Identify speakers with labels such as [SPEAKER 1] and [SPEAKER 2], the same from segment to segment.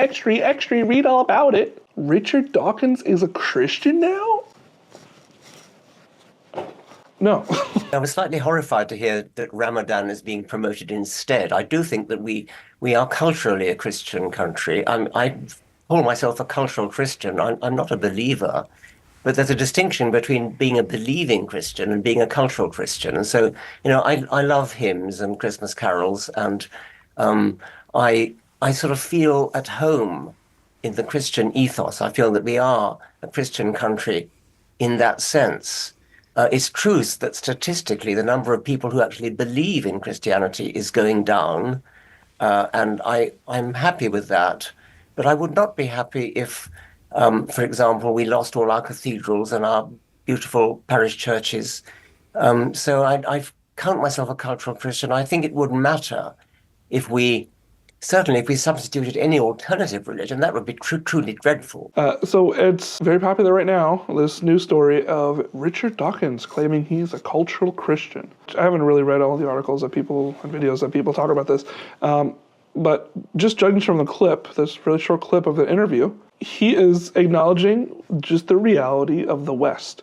[SPEAKER 1] extra, read all about it. Richard Dawkins is a Christian now? No.
[SPEAKER 2] I was slightly horrified to hear that Ramadan is being promoted instead. I do think that we are culturally a Christian country. I call myself a cultural Christian. I'm not a believer, but there's a distinction between being a believing Christian and being a cultural Christian. And so, I love hymns and Christmas carols, and um, I sort of feel at home in the Christian ethos. I feel that we are a Christian country in that sense. It's true that statistically, the number of people who actually believe in Christianity is going down, and I'm happy with that. But I would not be happy if, for example, we lost all our cathedrals and our beautiful parish churches. So I count myself a cultural Christian. I think it wouldn't matter if certainly if we substituted any alternative religion, that would be truly dreadful.
[SPEAKER 1] So it's very popular right now, this news story of Richard Dawkins claiming he's a cultural Christian. I haven't really read all the articles and videos that people talk about this, but just judging from the clip, this really short clip of the interview, he is acknowledging just the reality of the West.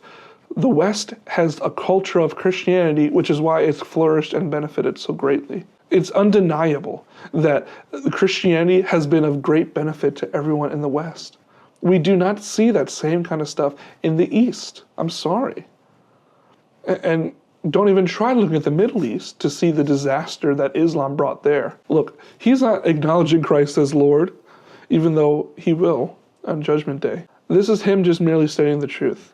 [SPEAKER 1] The West has a culture of Christianity, which is why it's flourished and benefited so greatly. It's undeniable that Christianity has been of great benefit to everyone in the West. We do not see that same kind of stuff in the East. I'm sorry. And don't even try looking at the Middle East to see the disaster that Islam brought there. Look, he's not acknowledging Christ as Lord, even though he will on Judgment Day. This is him just merely stating the truth,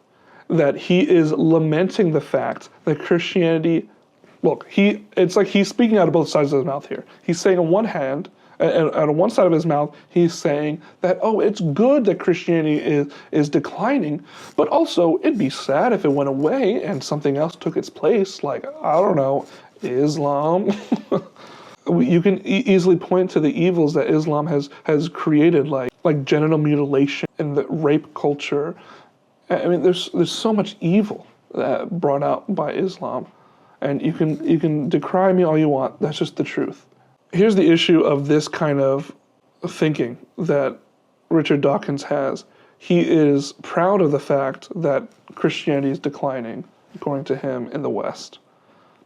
[SPEAKER 1] that he is lamenting the fact that Christianity, look, it's like he's speaking out of both sides of his mouth here. He's saying on one hand, and on one side of his mouth, he's saying that, oh, it's good that Christianity is declining, but also it'd be sad if it went away and something else took its place, like, I don't know, Islam. You can easily point to the evils that Islam has created, like genital mutilation and the rape culture. I mean, there's so much evil brought out by Islam, and you can decry me all you want. That's just the truth. Here's the issue of this kind of thinking that Richard Dawkins has. He is proud of the fact that Christianity is declining, according to him, in the West,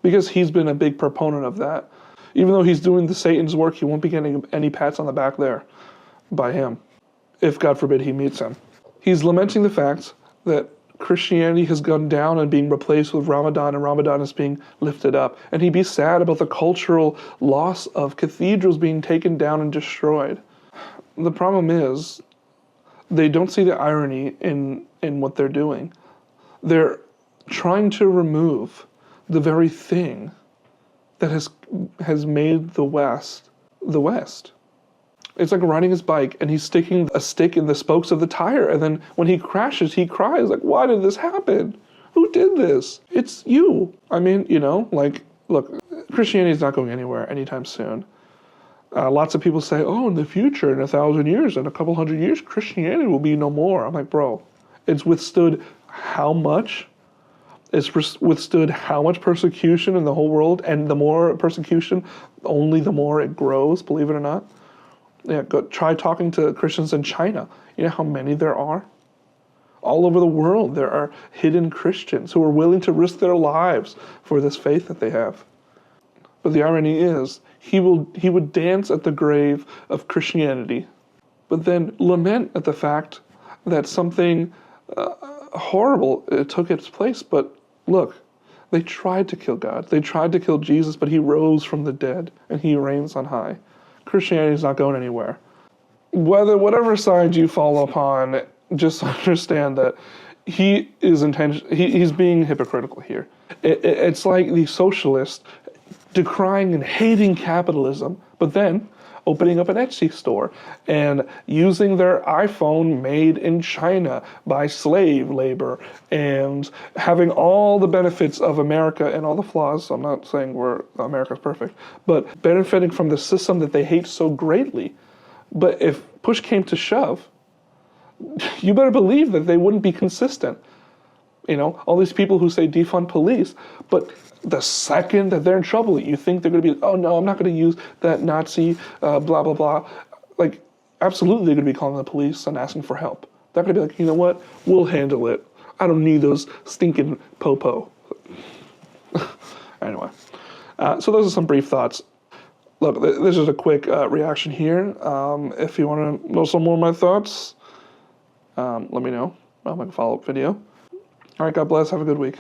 [SPEAKER 1] because he's been a big proponent of that. Even though he's doing the Satan's work, he won't be getting any pats on the back there by him, if God forbid he meets him. He's lamenting the fact that Christianity has gone down and being replaced with Ramadan, and Ramadan is being lifted up. And he'd be sad about the cultural loss of cathedrals being taken down and destroyed. The problem is, they don't see the irony in what they're doing. They're trying to remove the very thing that has made the West the West. It's like riding his bike and he's sticking a stick in the spokes of the tire, and then when he crashes, he cries like, why did this happen? Who did this? It's you. I mean, look, Christianity is not going anywhere anytime soon. Lots of people say, oh, in the future, in 1,000 years, in a couple hundred years, Christianity will be no more. I'm like, bro, it's withstood how much? It's withstood how much persecution in the whole world, and the more persecution, only the more it grows, believe it or not. Yeah, try talking to Christians in China. You know how many there are? All over the world, there are hidden Christians who are willing to risk their lives for this faith that they have. But the irony is, he would dance at the grave of Christianity, but then lament at the fact that something horrible took its place. But look, they tried to kill God. They tried to kill Jesus, but he rose from the dead, and he reigns on high. Christianity is not going anywhere. Whatever side you fall upon, just understand that he is he's being hypocritical here. It's like the socialists decrying and hating capitalism, but then opening up an Etsy store and using their iPhone made in China by slave labor and having all the benefits of America and all the flaws. I'm not saying America's perfect, but benefiting from the system that they hate so greatly. But if push came to shove, you better believe that they wouldn't be consistent. All these people who say defund police, but the second that they're in trouble, you think they're going to be, oh no, I'm not going to use that Nazi, blah, blah, blah. Like, absolutely they could be calling the police and asking for help. They're going to be like, you know what? We'll handle it. I don't need those stinking popo. Anyway, so those are some brief thoughts. Look, this is a quick reaction here. If you want to know some more of my thoughts, let me know. I'll make a follow-up video. All right, God bless. Have a good week.